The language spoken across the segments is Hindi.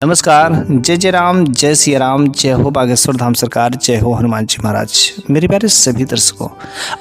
नमस्कार। जय जय राम, जय सिया राम, जय हो बागेश्वर धाम सरकार, जय हो हनुमान जी महाराज। मेरे प्यारे सभी दर्शकों,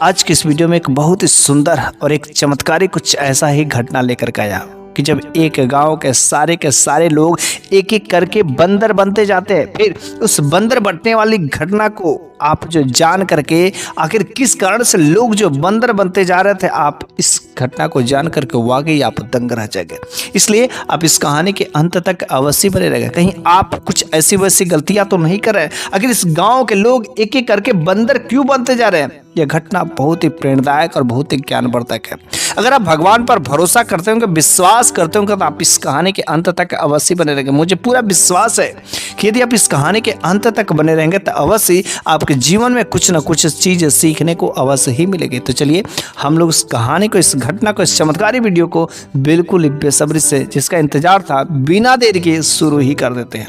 आज की इस वीडियो में एक बहुत ही सुंदर और एक चमत्कारी कुछ ऐसा ही घटना लेकर के आया कि जब एक गांव के सारे लोग एक एक करके बंदर बनते जाते हैं। फिर उस बंदर बनने वाली घटना को आप जो जान करके आखिर किस कारण से लोग जो बंदर बनते जा रहे थे, आप इस घटना को जान करके वाकई आप दंग रह जाएंगे। इसलिए आप इस कहानी के अंत तक अवश्य बने रहेंगे। कहीं आप कुछ ऐसी वैसी गलतियां तो नहीं कर रहे। आखिर इस गांव के लोग एक एक करके बंदर क्यों बनते जा रहे हैं, यह घटना बहुत ही प्रेरणादायक और बहुत ही ज्ञानवर्धक है। अगर आप भगवान पर भरोसा करते होंगे, विश्वास करते होंगे, तो आप इस कहानी के अंत तक अवश्य बने रहेंगे। मुझे पूरा विश्वास है कि यदि आप इस कहानी के अंत तक बने रहेंगे तो अवश्य आपके जीवन में कुछ न कुछ चीज़ सीखने को अवश्य ही मिलेगी। तो चलिए हम लोग इस कहानी को, इस घटना को, इस चमत्कारी वीडियो को बिल्कुल ही बेसब्री से, जिसका इंतजार था, बिना देर के शुरू ही कर देते हैं।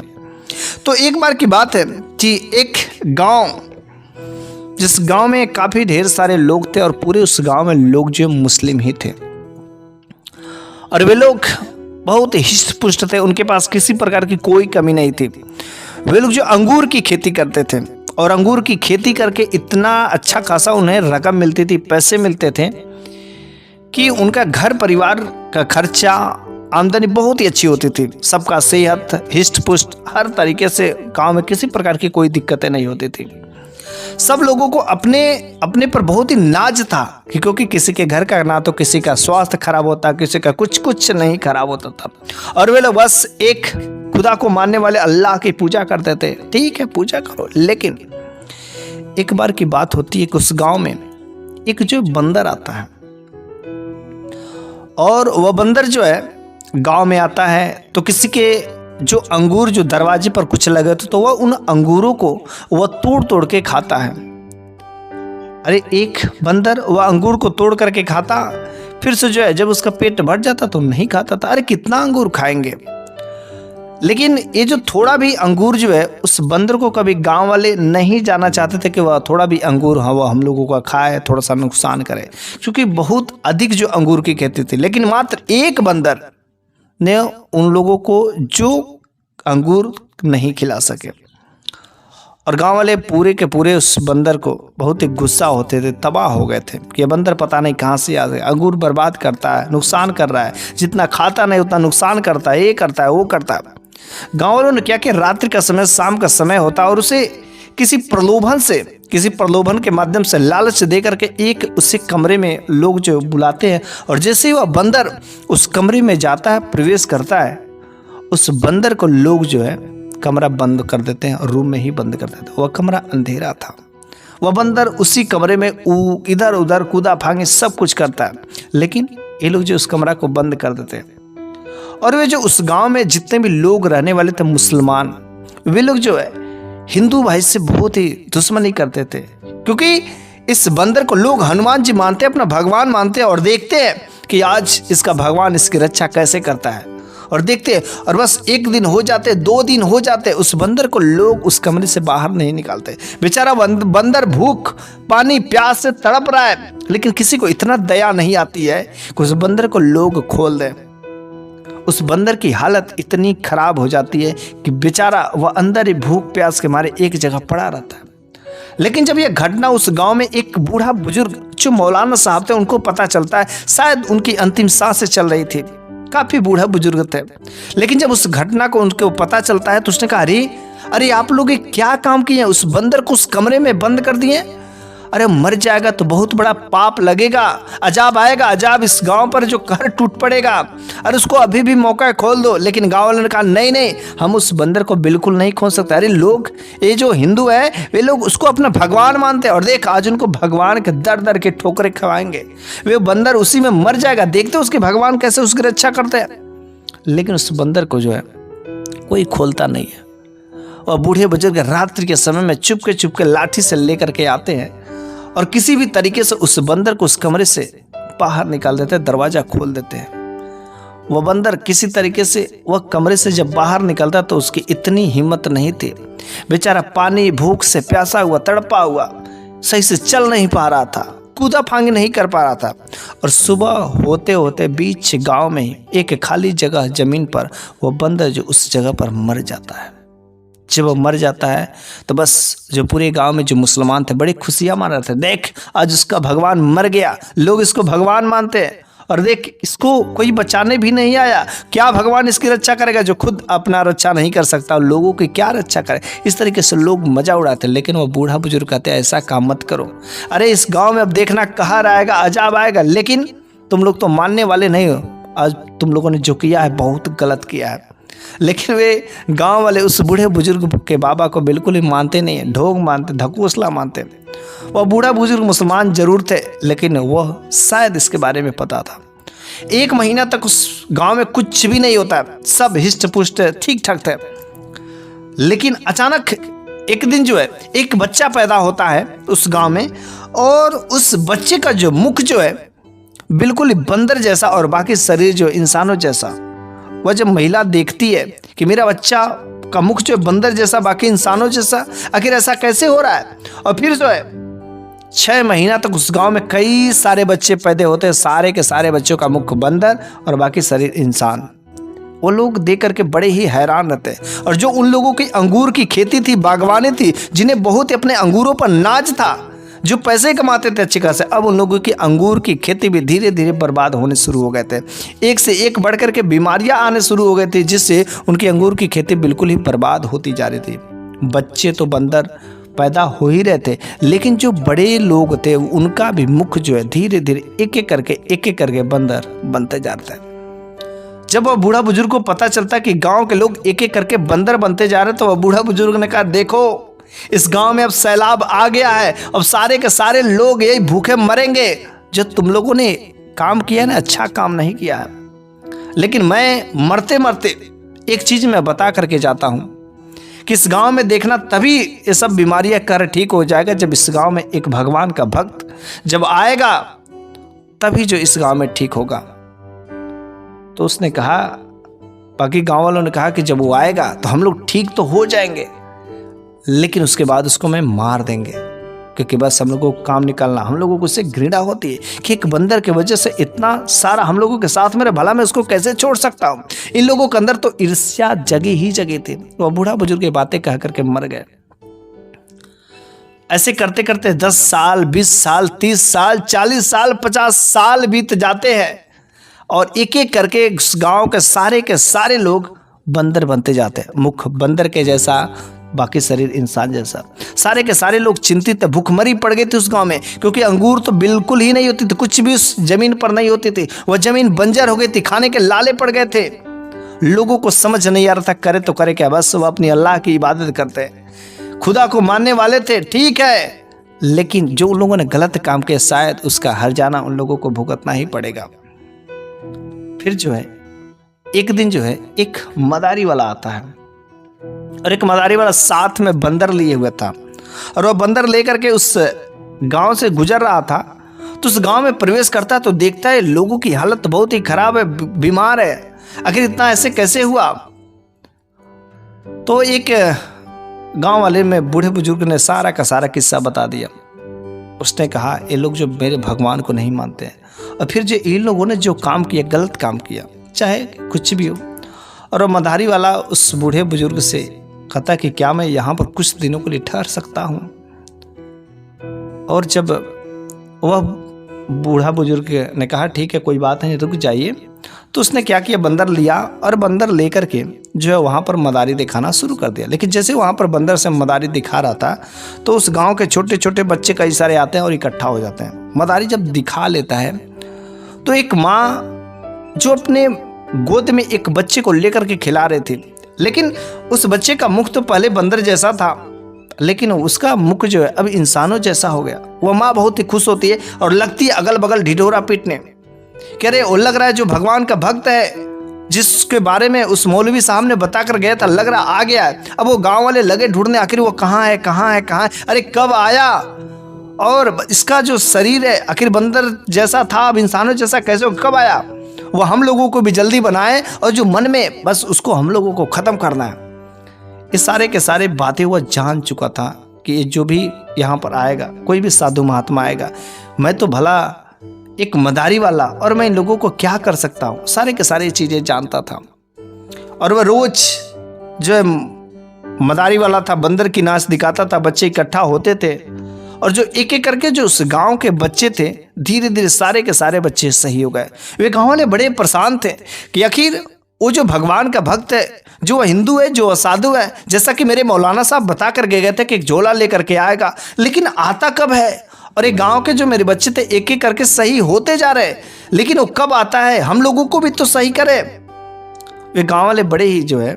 तो एक बार की बात है कि एक गाँव, जिस गांव में काफ़ी ढेर सारे लोग थे और पूरे उस गांव में लोग जो मुस्लिम ही थे और वे लोग बहुत हिष्ट पुष्ट थे। उनके पास किसी प्रकार की कोई कमी नहीं थी। वे लोग जो अंगूर की खेती करते थे और अंगूर की खेती करके इतना अच्छा खासा उन्हें रकम मिलती थी, पैसे मिलते थे कि उनका घर परिवार का खर्चा, आमदनी बहुत ही अच्छी होती थी। सबका सेहत हिष्ट पुष्ट, हर तरीके से गाँव में किसी प्रकार की कोई दिक्कतें नहीं होती थी। सब लोगों को अपने अपने पर बहुत ही नाज था कि क्योंकि किसी के घर का ना तो किसी का स्वास्थ्य खराब होता, किसी का कुछ नहीं खराब होता था। और वे लोग बस एक खुदा को मानने वाले अल्लाह की पूजा करते थे। ठीक है, पूजा करो। लेकिन एक बार की बात होती है कि उस गांव में एक जो बंदर आता है और वह बंदर जो है गांव में आता है तो किसी के जो अंगूर जो दरवाजे पर कुछ लगे थे तो वह उन अंगूरों को वह तोड़ तोड़ के खाता है। अरे एक बंदर वह अंगूर को तोड़ करके खाता, फिर से जो है जब उसका पेट भर जाता तो नहीं खाता था। अरे कितना अंगूर खाएंगे। लेकिन ये जो थोड़ा भी अंगूर जो है, उस बंदर को कभी गांव वाले नहीं जाना चाहते थे कि वह थोड़ा भी अंगूर वह हम लोगों का खाए, थोड़ा सा नुकसान करे, क्योंकि बहुत अधिक जो अंगूर की खेती थी। लेकिन मात्र एक बंदर ने उन लोगों को जो अंगूर नहीं खिला सके और गांव वाले पूरे के पूरे उस बंदर को बहुत ही गुस्सा होते थे, तबाह हो गए थे कि ये बंदर पता नहीं कहाँ से आ गया, अंगूर बर्बाद करता है, नुकसान कर रहा है, जितना खाता नहीं उतना नुकसान करता है, ये करता है, वो करता है। गांव वालों ने क्या कि रात्रि का समय, शाम का समय होता और उसे किसी प्रलोभन के माध्यम से लालच दे करके एक उसी कमरे में लोग जो बुलाते हैं और जैसे ही वह बंदर उस कमरे में जाता है, प्रवेश करता है, उस बंदर को लोग जो है कमरा बंद कर देते हैं और रूम में ही बंद कर देते हैं। वह कमरा अंधेरा था। वह बंदर उसी कमरे में इधर उधर कूदा फांगे सब कुछ करता है। लेकिन ये लोग जो उस कमरा को बंद कर देते हैं और वे जो उस गांव में जितने भी लोग रहने वाले थे मुसलमान, वे लोग जो है हिंदू भाई से बहुत ही दुश्मनी करते थे, क्योंकि इस बंदर को लोग हनुमान जी मानते हैं, अपना भगवान मानते हैं और देखते हैं कि आज इसका भगवान इसकी रक्षा कैसे करता है। और देखते हैं और बस एक दिन हो जाते, 2 दिन हो जाते, उस बंदर को लोग उस कमरे से बाहर नहीं निकालते। बेचारा बंदर भूख पानी प्यास से तड़प रहा है, लेकिन किसी को इतना दया नहीं आती है कि उस बंदर को लोग खोल दें। उस बंदर की हालत इतनी खराब हो जाती है कि बेचारा वह अंदर ही भूख प्यास के मारे एक जगह पड़ा रहता है। लेकिन जब यह घटना उस गांव में एक बूढ़ा बुजुर्ग जो मौलाना साहब थे उनको पता चलता है, शायद उनकी अंतिम सांसें चल रही थी, काफी बूढ़ा बुजुर्ग थे। लेकिन जब उस घटना को उनको पता चलता है तो उसने कहा, अरे आप लोग क्या काम किए, उस बंदर को उस कमरे में बंद कर दिए। अरे मर जाएगा तो बहुत बड़ा पाप लगेगा, अजाब आएगा, अजाब इस गांव पर जो कहर टूट पड़ेगा। अरे उसको अभी भी मौका खोल दो। लेकिन गांव वालों ने कहा नहीं, हम उस बंदर को बिल्कुल नहीं खोल सकते। अरे लोग, ये जो हिंदू है वे लोग उसको अपना भगवान मानते हैं और देख आज उनको भगवान के दर दर के ठोकरे खवाएंगे। वे बंदर उसी में मर जाएगा, देखते उसके भगवान कैसे उसकी रक्षा करते हैं। लेकिन उस बंदर को जो है कोई खोलता नहीं है। और बूढ़े बुजुर्ग रात्रि के समय में चुपके लाठी से लेकर के आते हैं और किसी भी तरीके से उस बंदर को उस कमरे से बाहर निकाल देते हैं, दरवाजा खोल देते हैं। वह बंदर किसी तरीके से वह कमरे से जब बाहर निकलता तो उसकी इतनी हिम्मत नहीं थी। बेचारा पानी भूख से प्यासा हुआ, तड़पा हुआ, सही से चल नहीं पा रहा था। कूदा फांगी नहीं कर पा रहा था। और सुबह होते होते बीच गांव में एक खाली जगह जमीन पर वो बंदर जो उस जगह पर मर जाता है। जब वो मर जाता है तो बस जो पूरे गांव में जो मुसलमान थे बड़ी खुशियां मान रहे थे, देख आज उसका भगवान मर गया, लोग इसको भगवान मानते हैं, और देख इसको कोई बचाने भी नहीं आया, क्या भगवान इसकी रक्षा करेगा जो खुद अपना रक्षा नहीं कर सकता, लोगों की क्या रक्षा करे। इस तरीके से लोग मजा उड़ाते। लेकिन वो बूढ़ा बुजुर्ग कहते हैं ऐसा काम मत करो, अरे इस गांव में अब देखना कहर आएगा, अजाब आएगा, लेकिन तुम लोग तो मानने वाले नहीं हो, आज तुम लोगों ने जो किया है बहुत गलत किया है। लेकिन वे गांव वाले उस बूढ़े बुजुर्ग के बाबा को बिल्कुल ही मानते नहीं है, ढोंग मानते, ढकोसला मानते। वह बूढ़ा बुजुर्ग मुसलमान जरूर थे, लेकिन वह शायद इसके बारे में पता था। 1 महीना तक उस गांव में कुछ भी नहीं होता, सब हिष्ट पुष्ट ठीक ठाक थे। लेकिन अचानक एक दिन जो है एक बच्चा पैदा होता है उस गांव में, और उस बच्चे का जो मुख जो है बिल्कुल बंदर जैसा और बाकी शरीर जो इंसानों जैसा। वह जब महिला देखती है कि मेरा बच्चा का मुख जो है बंदर जैसा बाकी इंसानों जैसा, आखिर ऐसा कैसे हो रहा है। और फिर जो है 6 महीना तक उस गांव में कई सारे बच्चे पैदा होते हैं, सारे के सारे बच्चों का मुख बंदर और बाकी शरीर इंसान। वो लोग देख करके बड़े ही हैरान रहते हैं। और जो उन लोगों की अंगूर की खेती थी, बागवानी थी, जिन्हें बहुत अपने अंगूरों पर नाज था, जो पैसे कमाते थे अच्छी खासे, अब उन लोगों की अंगूर की खेती भी धीरे धीरे बर्बाद होने शुरू हो गए थे। एक से एक बढ़कर के बीमारियां आने शुरू हो गई थी, जिससे उनकी अंगूर की खेती बिल्कुल ही बर्बाद होती जा रही थी। बच्चे तो बंदर पैदा हो ही रहे थे, लेकिन जो बड़े लोग थे उनका भी मुख जो है धीरे धीरे एक एक करके बंदर बनते जा रहे थे। जब वह बूढ़ा बुजुर्ग को पता चलता कि गांव के लोग एक एक करके बंदर बनते जा रहे, तो वह बूढ़ा बुजुर्ग ने कहा, देखो इस गांव में अब सैलाब आ गया है, अब सारे के सारे लोग यही भूखे मरेंगे। जो तुम लोगों ने काम किया ना, अच्छा काम नहीं किया है, लेकिन मैं मरते मरते एक चीज मैं बता करके जाता हूं कि इस गांव में देखना तभी ये सब बीमारियां कर ठीक हो जाएगा, जब इस गांव में एक भगवान का भक्त जब आएगा, तभी जो इस गांव में ठीक होगा। तो उसने कहा, बाकी गांव वालों ने कहा कि जब वो आएगा तो हम लोग ठीक तो हो जाएंगे, लेकिन उसके बाद उसको मैं मार देंगे, क्योंकि बस हम लोगों को काम निकालना। हम लोगों को उससे घृणा होती है कि एक बंदर की वजह से इतना सारा हम लोगों के साथ मेरे, भला मैं उसको कैसे छोड़ सकता हूँ। इन लोगों के अंदर तो ईर्ष्या जगी ही जगी थी। वह बूढ़ा बुजुर्ग की बातें कह करके मर गए। ऐसे करते करते 10 साल, 20 साल, 30 साल, 40 साल, 50 साल बीत जाते हैं, और एक एक करके गांव के सारे लोग बंदर बनते जाते हैं। मुख बंदर के जैसा, बाकी शरीर इंसान जैसा। सारे के सारे लोग चिंतित, भूखमरी पड़ गई थी उस गांव में, क्योंकि अंगूर तो बिल्कुल ही नहीं होती थी, कुछ भी उस जमीन पर नहीं होती थी। वह जमीन बंजर हो गई थी, खाने के लाले पड़ गए थे। लोगों को समझ नहीं आ रहा था करे तो करे क्या। बस वह अपनी अल्लाह की इबादत करते, खुदा को मानने वाले थे, ठीक है, लेकिन जो उन लोगों ने गलत काम किया, शायद उसका हर्जाना उन लोगों को भुगतना ही पड़ेगा। फिर जो है एक दिन जो है एक मदारी वाला आता है, और एक मदारी वाला साथ में बंदर लिए हुआ था, और वह बंदर लेकर के उस गांव से गुजर रहा था। तो उस गांव में प्रवेश करता है तो देखता है लोगों की हालत बहुत ही खराब है, बीमार है। आखिर इतना ऐसे कैसे हुआ। तो एक गांव वाले में बूढ़े बुजुर्ग ने सारा का सारा किस्सा बता दिया। उसने कहा, ये लोग जो मेरे भगवान को नहीं मानते हैं, और फिर जो इन लोगों ने जो काम किया, गलत काम किया, चाहे कुछ भी हो। और वह मदारी वाला उस बूढ़े बुजुर्ग से कहता कि क्या मैं यहाँ पर कुछ दिनों के लिए ठहर सकता हूँ। और जब वह बूढ़ा बुजुर्ग ने कहा ठीक है कोई बात नहीं, रुक जाइए, तो उसने क्या किया, बंदर लिया, और बंदर लेकर के जो है वहाँ पर मदारी दिखाना शुरू कर दिया। लेकिन जैसे वहाँ पर बंदर से मदारी दिखा रहा था, तो उस गांव के छोटे छोटे बच्चे कई सारे आते हैं और इकट्ठा हो जाते हैं। मदारी जब दिखा लेता है तो एक माँ जो अपने गोद में एक बच्चे को लेकर के खिला रही थी, लेकिन उस बच्चे का मुख तो पहले बंदर जैसा था, लेकिन उसका मुख जो है अब इंसानों जैसा हो गया। वह माँ बहुत ही खुश होती है और लगती है अगल बगल ढिढोरा पीटने, कह रहे वो लग रहा है जो भगवान का भक्त है, जिसके बारे में उस मौलवी साहब ने बता कर गया था, लग रहा आ गया है। अब वो गांव वाले लगे ढूंढने, आखिर वो कहाँ है, कहाँ है, कहाँ है, अरे कब आया, और इसका जो शरीर है आखिर बंदर जैसा था अब इंसानों जैसा कैसे, कब आया। वो हम लोगों को भी जल्दी बनाए, और जो मन में बस उसको हम लोगों को ख़त्म करना है। इस सारे के सारे बातें वह जान चुका था कि जो भी यहाँ पर आएगा, कोई भी साधु महात्मा आएगा, मैं तो भला एक मदारी वाला, और मैं इन लोगों को क्या कर सकता हूँ। सारे के सारे चीज़ें जानता था। और वह रोज जो है मदारी वाला था, बंदर की नाच दिखाता था, बच्चे इकट्ठा होते थे, और जो एक एक करके जो उस गांव के बच्चे थे, धीरे धीरे सारे के सारे बच्चे सही हो गए। वे गांव वाले बड़े परेशान थे कि आखिर वो जो भगवान का भक्त है, जो हिंदू है, जो असाधु है, जैसा कि मेरे मौलाना साहब बता कर गए थे कि एक झोला लेकर के आएगा, लेकिन आता कब है? और एक गांव के जो मेरे बच्चे थे एक एक करके सही होते जा रहे, लेकिन वो कब आता है? हम लोगों को भी तो सही करे। वे गांव वाले बड़े ही जो है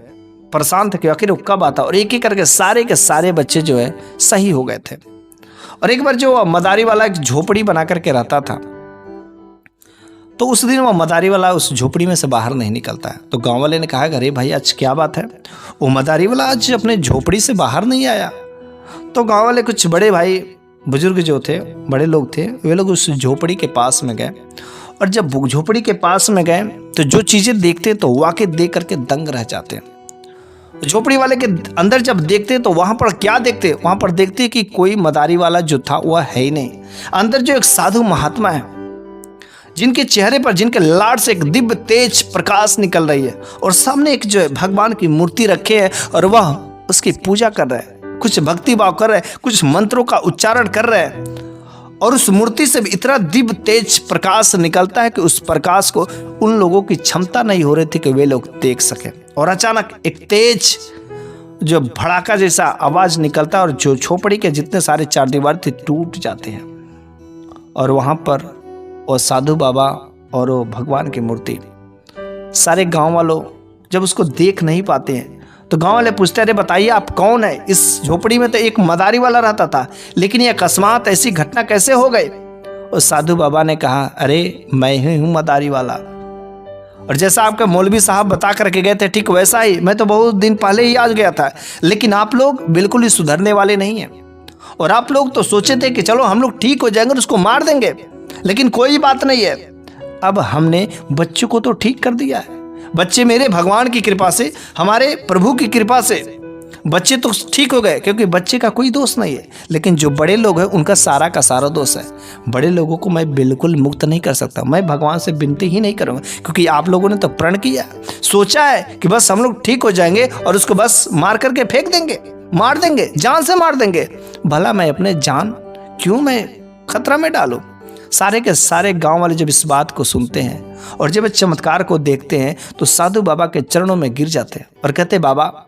परेशान थे कि आखिर वो कब आता, और एक एक करके सारे के सारे बच्चे जो है सही हो गए थे। और एक बार जो मदारी वाला एक झोपड़ी बना करके रहता था, तो उस दिन वो मदारी वाला उस झोपड़ी में से बाहर नहीं निकलता है। तो गांव वाले ने कहा, अरे भाई आज क्या बात है, वो मदारी वाला आज अपने झोपड़ी से बाहर नहीं आया। तो गांव वाले कुछ बड़े भाई बुजुर्ग जो थे, बड़े लोग थे, वे लोग उस झोपड़ी के पास में गए, और जब झोपड़ी के पास में गए तो जो चीज़ें देखते तो वाकई देख करके दंग रह जाते। झोपड़ी वाले के अंदर जब देखते तो वहाँ पर क्या देखते? वहाँ पर देखते कि कोई मदारी वाला जो था वह है ही नहीं। अंदर जो एक साधु महात्मा है, जिनके चेहरे पर, जिनके लाड़ से एक दिव्य तेज प्रकाश निकल रही है, और सामने एक जो है भगवान की मूर्ति रखे है, और वह उसकी पूजा कर रहे हैं, कुछ भक्ति भाव कर रहे हैं, कुछ मंत्रों का उच्चारण कर रहे हैं, और उस मूर्ति से भी इतना दिव्य तेज प्रकाश निकलता है कि उस प्रकाश को उन लोगों की क्षमता नहीं हो रही थी कि वे लोग देख सकें। और अचानक एक तेज जो भड़ाका जैसा आवाज निकलता है, और जो झोपड़ी के जितने सारे चार दीवार थे टूट जाते हैं, और वहां पर वो साधु बाबा और वो भगवान की मूर्ति, सारे गांव वालों जब उसको देख नहीं पाते हैं तो गांव वाले पूछते, अरे बताइए आप कौन है? इस झोपड़ी में तो एक मदारी वाला रहता था, लेकिन ये अकस्मात ऐसी घटना कैसे हो गई? और साधु बाबा ने कहा, अरे मैं ही हूँ मदारी वाला। और जैसा आपके मौलवी साहब बता करके गए थे, ठीक वैसा ही मैं तो बहुत दिन पहले ही आ गया था, लेकिन आप लोग बिल्कुल ही सुधरने वाले नहीं हैं। और आप लोग तो सोचे थे कि चलो हम लोग ठीक हो जाएंगे और उसको मार देंगे, लेकिन कोई बात नहीं है। अब हमने बच्चों को तो ठीक कर दिया है। बच्चे मेरे भगवान की कृपा से, हमारे प्रभु की कृपा से बच्चे तो ठीक हो गए, क्योंकि बच्चे का कोई दोष नहीं है, लेकिन जो बड़े लोग हैं उनका सारा का सारा दोष है। बड़े लोगों को मैं बिल्कुल मुक्त नहीं कर सकता। मैं भगवान से विनती ही नहीं करूँगा, क्योंकि आप लोगों ने तो प्रण किया, सोचा है कि बस हम लोग ठीक हो जाएंगे और उसको बस मार करके फेंक देंगे, मार देंगे, जान से मार देंगे। भला मैं अपने जान क्यों मैं खतरा में डालूं? सारे के सारे गांव वाले जब इस बात को सुनते हैं और जब इस चमत्कार को देखते हैं तो साधु बाबा के चरणों में गिर जाते हैं और कहते, बाबा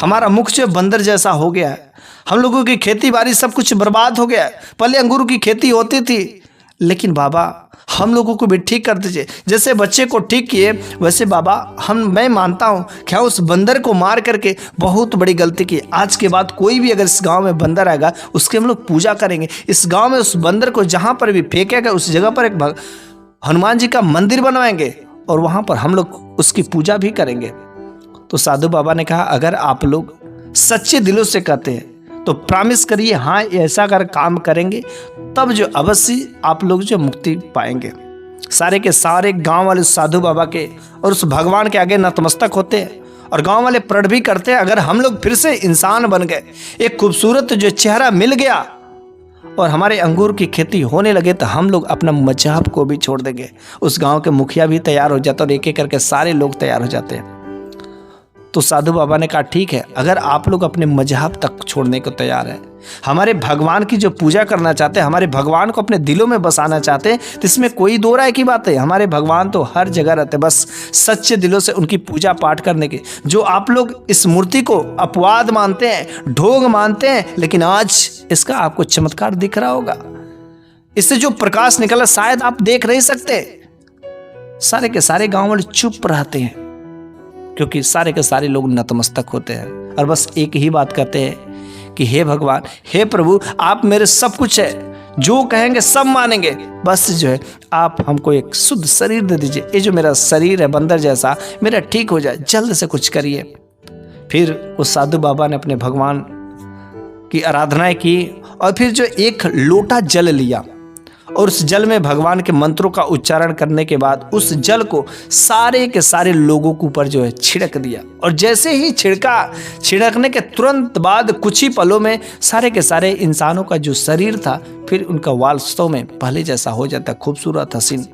हमारा मुख जो बंदर जैसा हो गया है, हम लोगों की खेती बाड़ी सब कुछ बर्बाद हो गया है। पहले अंगूर की खेती होती थी, लेकिन बाबा हम लोगों को भी ठीक कर दीजिए। जैसे बच्चे को ठीक किए वैसे बाबा मैं मानता हूँ क्या उस बंदर को मार करके बहुत बड़ी गलती की। आज के बाद कोई भी अगर इस गांव में बंदर आएगा उसकी हम लोग पूजा करेंगे। इस गांव में उस बंदर को जहाँ पर भी फेंकेगा उस जगह पर एक हनुमान जी का मंदिर बनवाएंगे और वहाँ पर हम लोग उसकी पूजा भी करेंगे। तो साधु बाबा ने कहा, अगर आप लोग सच्चे दिलों से कहते हैं तो प्रॉमिस करिए, हाँ ऐसा अगर काम करेंगे तब जो अवश्य आप लोग जो मुक्ति पाएंगे। सारे के सारे गांव वाले साधु बाबा के और उस भगवान के आगे नतमस्तक होते हैं और गांव वाले प्रण भी करते हैं, अगर हम लोग फिर से इंसान बन गए, एक खूबसूरत जो चेहरा मिल गया और हमारे अंगूर की खेती होने लगे तो हम लोग अपना मजहब को भी छोड़ देंगे। उस गांव के मुखिया भी तैयार हो जाते और एक एक करके सारे लोग तैयार हो जाते हैं। तो साधु बाबा ने कहा, ठीक है, अगर आप लोग अपने मजहब तक छोड़ने को तैयार हैं, हमारे भगवान की जो पूजा करना चाहते हैं, हमारे भगवान को अपने दिलों में बसाना चाहते हैं, तो इसमें कोई दो राय की बात है। हमारे भगवान तो हर जगह रहते, बस सच्चे दिलों से उनकी पूजा पाठ करने की। जो आप लोग इस मूर्ति को अपवाद मानते हैं, ढोंग मानते हैं, लेकिन आज इसका आपको चमत्कार दिख रहा होगा। इससे जो प्रकाश निकला शायद आप देख नहीं सकते। सारे के सारे गाँव वाले चुप रहते हैं क्योंकि सारे के सारे लोग नतमस्तक होते हैं और बस एक ही बात कहते हैं कि हे भगवान, हे प्रभु, आप मेरे सब कुछ है, जो कहेंगे सब मानेंगे, बस जो है आप हमको एक शुद्ध शरीर दे दीजिए। ये जो मेरा शरीर है बंदर जैसा, मेरा ठीक हो जाए, जल्द से कुछ करिए। फिर उस साधु बाबा ने अपने भगवान की आराधनाएं की और फिर जो एक लोटा जल लिया और उस जल में भगवान के मंत्रों का उच्चारण करने के बाद उस जल को सारे के सारे लोगों के ऊपर जो है छिड़क दिया। और जैसे ही छिड़कने के तुरंत बाद कुछ ही पलों में सारे के सारे इंसानों का जो शरीर था फिर उनका वास्तव में पहले जैसा हो जाता, खूबसूरत हसीन।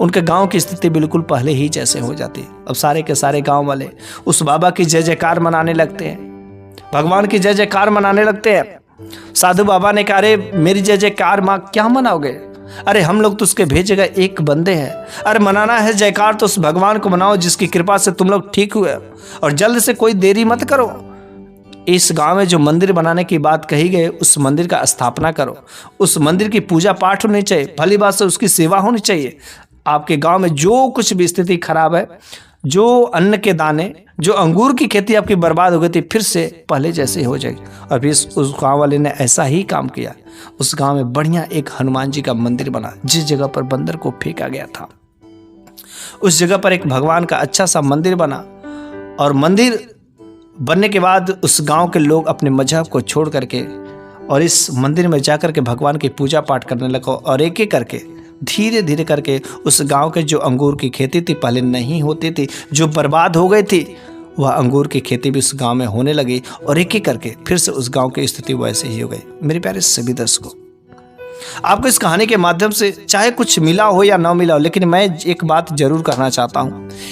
उनके गांव की स्थिति बिल्कुल पहले ही जैसे हो जाती। अब सारे के सारे गांव वाले उस बाबा की जय जयकार मनाने लगते हैं, भगवान की जय जयकार मनाने लगते हैं। साधु बाबा ने कहा, अरे मेरी जय जयकार माँ क्या मनाओगे? अरे हम लोग तो उसके भेजे गए एक बंदे हैं। अरे मनाना है जयकार तो उस भगवान को मनाओ जिसकी कृपा से तुम लोग ठीक हुए, और जल्द से कोई देरी मत करो। इस गांव में जो मंदिर बनाने की बात कही गई उस मंदिर का स्थापना करो, उस मंदिर की पूजा पाठ होनी चाहिए, भली बात से उसकी सेवा होनी चाहिए। आपके गांव में जो कुछ भी स्थिति खराब है, जो अन्न के दाने, जो अंगूर की खेती आपकी बर्बाद हो गई थी, फिर से पहले जैसे हो जाएगी। और फिर उस गांव वाले ने ऐसा ही काम किया। उस गांव में बढ़िया एक हनुमान जी का मंदिर बना। जिस जगह पर बंदर को फेंका गया था उस जगह पर एक भगवान का अच्छा सा मंदिर बना। और मंदिर बनने के बाद उस गांव के लोग अपने मजहब को छोड़ करके और इस मंदिर में जाकर के भगवान की पूजा पाठ करने लगे। और एक एक करके धीरे धीरे करके उस गांव के जो अंगूर की खेती थी पहले नहीं होती थी, जो बर्बाद हो गई थी, वह अंगूर की खेती भी उस गांव में होने लगी। और एक एक करके फिर से उस गांव की स्थिति वैसे ही हो गई। मेरे प्यारे सभी दर्शकों, आपको इस कहानी के माध्यम से चाहे कुछ मिला हो या ना मिला हो, लेकिन मैं एक बात जरूर कहना चाहता हूं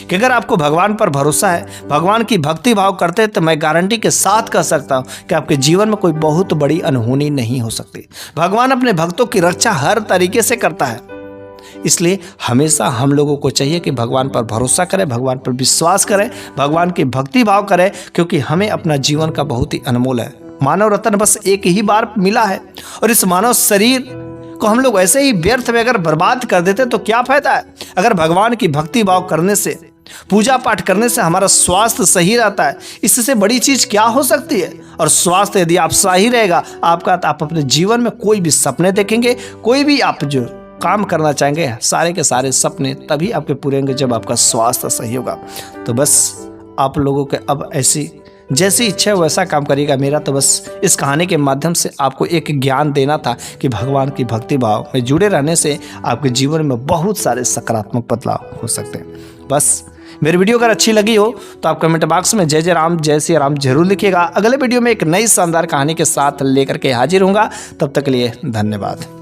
कि अगर आपको भगवान पर भरोसा है, भगवान की भक्ति भाव करते हैं, तो मैं गारंटी के साथ कह सकता हूं कि आपके जीवन में कोई बहुत बड़ी अनहोनी नहीं हो सकती। भगवान अपने भक्तों की रक्षा हर तरीके से करता है। इसलिए हमेशा हम लोगों को चाहिए कि भगवान पर भरोसा करें, भगवान पर विश्वास करें, भगवान की भक्ति भाव करें, क्योंकि हमें अपना जीवन का बहुत ही अनमोल है। मानव रत्न बस एक ही बार मिला है, और इस मानव शरीर को हम लोग ऐसे ही व्यर्थ में अगर बर्बाद कर देते तो क्या फायदा है? अगर भगवान की भक्ति भाव करने से, पूजा पाठ करने से हमारा स्वास्थ्य सही रहता है, इससे बड़ी चीज क्या हो सकती है? और स्वास्थ्य यदि आप सही रहेगा आपका, तो आप अपने जीवन में कोई भी सपने देखेंगे, कोई भी आप जो काम करना चाहेंगे, सारे के सारे सपने तभी आपके पूरे होंगे जब आपका स्वास्थ्य सही होगा। तो बस आप लोगों के अब ऐसी जैसी इच्छा है वैसा काम करिएगा। मेरा तो बस इस कहानी के माध्यम से आपको एक ज्ञान देना था कि भगवान की भक्ति भाव में जुड़े रहने से आपके जीवन में बहुत सारे सकारात्मक बदलाव हो सकते हैं। बस मेरी वीडियो अगर अच्छी लगी हो तो आप कमेंट बॉक्स में जय जय राम, जय श्री राम जरूर लिखिएगा। अगले वीडियो में एक नई शानदार कहानी के साथ लेकर के हाजिर होऊंगा। तब तक के लिए धन्यवाद।